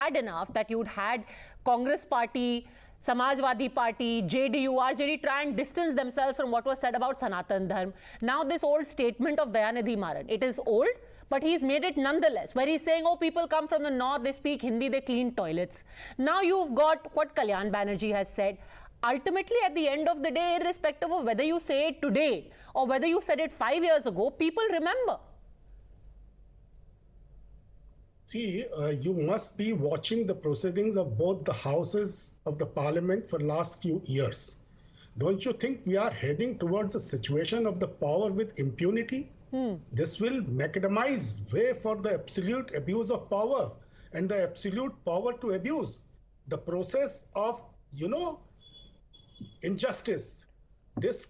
bad enough that you'd had Congress Party, Samajwadi Party, JDU, RJD try and distance themselves from what was said about Sanatan Dharma. Now this old statement of Dayanidhi Maran, it is old, but he's made it nonetheless, where he's saying, oh, people come from the north, they speak Hindi, they clean toilets. Now you've got what Kalyan Banerjee has said. Ultimately, at the end of the day, irrespective of whether you say it today or whether you said it 5 years ago, people remember. See, you must be watching the proceedings of both the houses of the parliament for last few years. Don't you think we are heading towards a situation of the power with impunity? This will macadamize way for the absolute abuse of power and the absolute power to abuse. The process of, injustice. This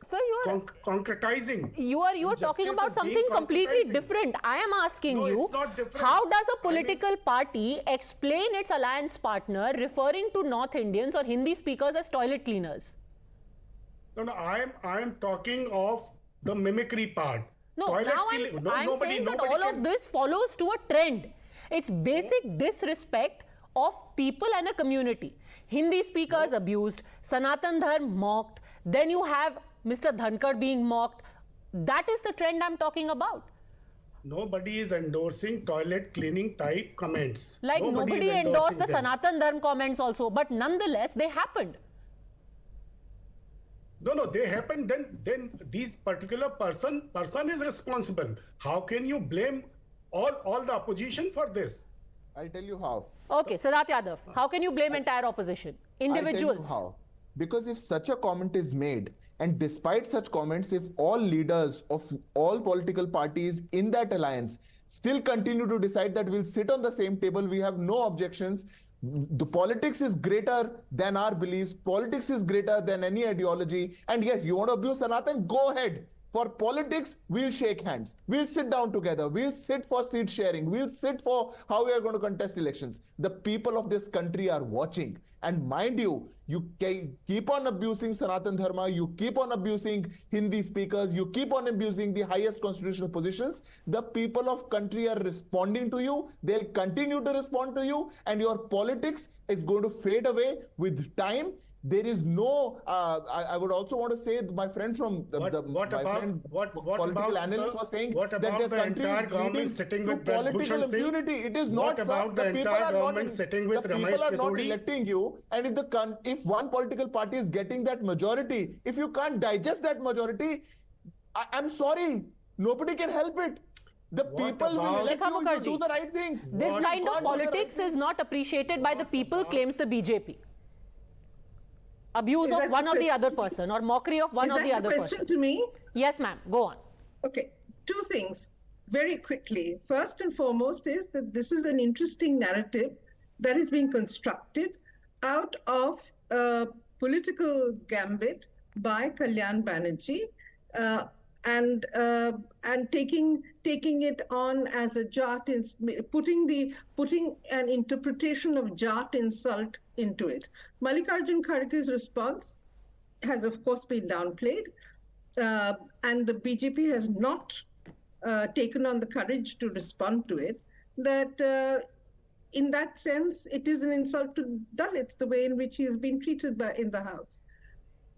concretizing. You are talking about something completely different. I am asking you, it's not different. How does a political party explain its alliance partner referring to North Indians or Hindi speakers as toilet cleaners? No, I am talking of the mimicry part. No, now I'm saying that all of this follows to a trend. It's basic disrespect of people and a community. Hindi speakers abused, Sanatan Dharma mocked, then you have Mr. Dhankar being mocked. That is the trend I'm talking about. Nobody is endorsing toilet cleaning type comments. Like nobody endorsed the Sanatan Dharma comments also, but nonetheless they happened. No, they happened. Then these particular person is responsible. How can you blame all the opposition for this? I'll tell you how. Okay, Siddharth Yadav, how can you blame entire opposition? Individuals. I'll tell you how. Because if such a comment is made, and despite such comments, if all leaders of all political parties in that alliance still continue to decide that we'll sit on the same table, we have no objections, the politics is greater than our beliefs, politics is greater than any ideology, and yes, you want to abuse Sanatan, go ahead. For politics, we'll shake hands. We'll sit down together. We'll sit for seat sharing. We'll sit for how we are going to contest elections. The people of this country are watching. And mind you, you keep on abusing Sanatan Dharma, you keep on abusing Hindi speakers, you keep on abusing the highest constitutional positions. The people of country are responding to you. They'll continue to respond to you. And your politics is going to fade away with time. There is no, I would also want to say, my friend from political analyst was saying that the country is leading to political impunity. It is not, about the entire government sitting with Ramesh people are not Piduri? Electing you, and if one political party is getting that majority, if you can't digest that majority, I'm sorry, nobody can help it. The people will elect you if you do the right things. This kind of politics is not appreciated by the people, claims the BJP. Abuse of one or the other person, or mockery of one or the other person. Is that a question to me? Yes, ma'am. Go on. Okay. Two things very quickly. First and foremost is that this is an interesting narrative that is being constructed out of a political gambit by Kalyan Banerjee and taking it on as a Jat, putting an interpretation of Jat insult into it. Mallikarjun Kharge's response has, of course, been downplayed, and the BJP has not taken on the courage to respond to it. That in that sense, it is an insult to Dalits, the way in which he has been treated in the House.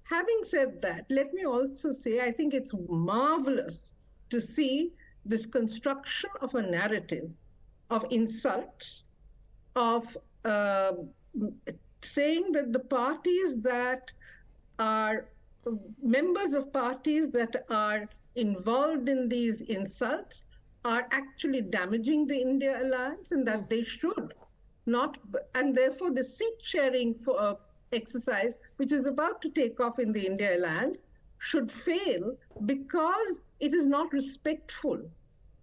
Having said that, let me also say I think it's marvelous to see this construction of a narrative of insults, of saying that the parties that are members of parties that are involved in these insults are actually damaging the India alliance, and that they should not, and therefore the seat sharing for exercise, which is about to take off in the India alliance, should fail because it is not respectful.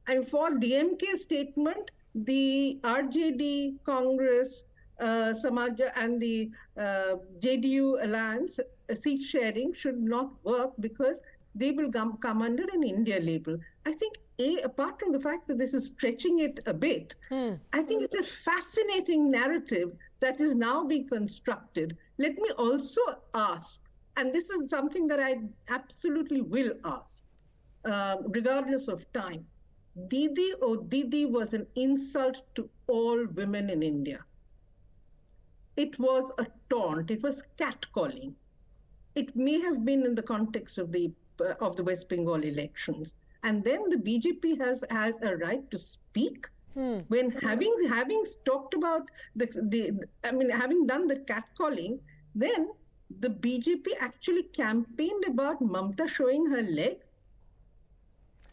And for DMK statement, the RJD, Congress, Samaja and the JDU alliance seat sharing should not work because they will come under an India label. I think, apart from the fact that this is stretching it a bit, I think it's a fascinating narrative that is now being constructed. Let me also ask, and this is something that I absolutely will ask, regardless of time. Didi was an insult to all women in India. it was a taunt. It was catcalling. It may have been in the context of the West Bengal elections, and then the BJP has a right to speak. When having talked about having done the catcalling, then the BJP actually campaigned about Mamta showing her leg.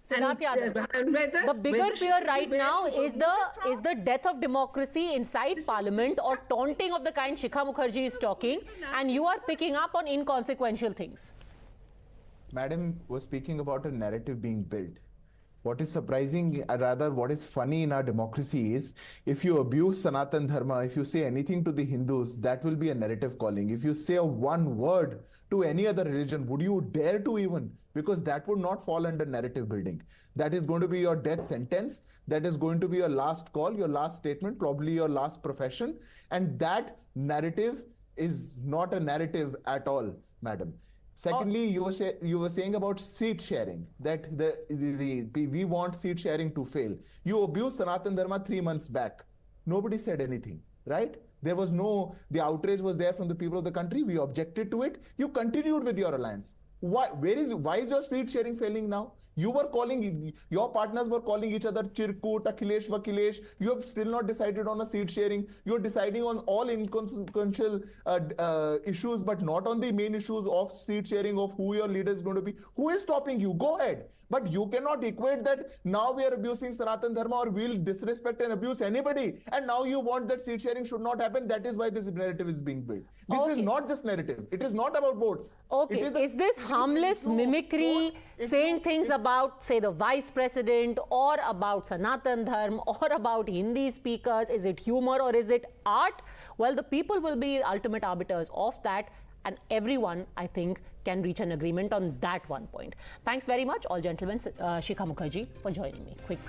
The bigger fear right now is the death of democracy inside Parliament, or taunting of the kind Shikha Mukerjee is talking, and you are picking up on inconsequential things. Madam was speaking about a narrative being built. What is surprising, rather what is funny in our democracy is, if you abuse Sanatan Dharma, if you say anything to the Hindus, that will be a narrative calling. If you say one word to any other religion, would you dare to even? Because that would not fall under narrative building. That is going to be your death sentence. That is going to be your last call, your last statement, probably your last profession. And that narrative is not a narrative at all, madam. Secondly, you were saying about seat sharing, that we want seat sharing to fail. You abused Sanatan Dharma 3 months back. Nobody said anything, right? There was the outrage was there from the people of the country. We objected to it. You continued with your alliance. Why is your seat sharing failing now? Your partners were calling each other Chirkut, Akhilesh, Vakilesh. You have still not decided on a seat sharing. You're deciding on all inconsequential issues, but not on the main issues of seat sharing, of who your leader is going to be. Who is stopping you? Go ahead. But you cannot equate that now we are abusing Sanatan Dharma, or we'll disrespect and abuse anybody. And now you want that seat sharing should not happen. That is why this narrative is being built. This is not just narrative. It is not about votes. Okay. Is this harmless mimicry, saying things about, say, the vice president, or about Sanatan Dharma, or about Hindi speakers? Is it humor or is it art? Well, the people will be ultimate arbiters of that, and everyone, I think, can reach an agreement on that one point. Thanks very much, all gentlemen. Shikha Mukerjee, for joining me. Quick.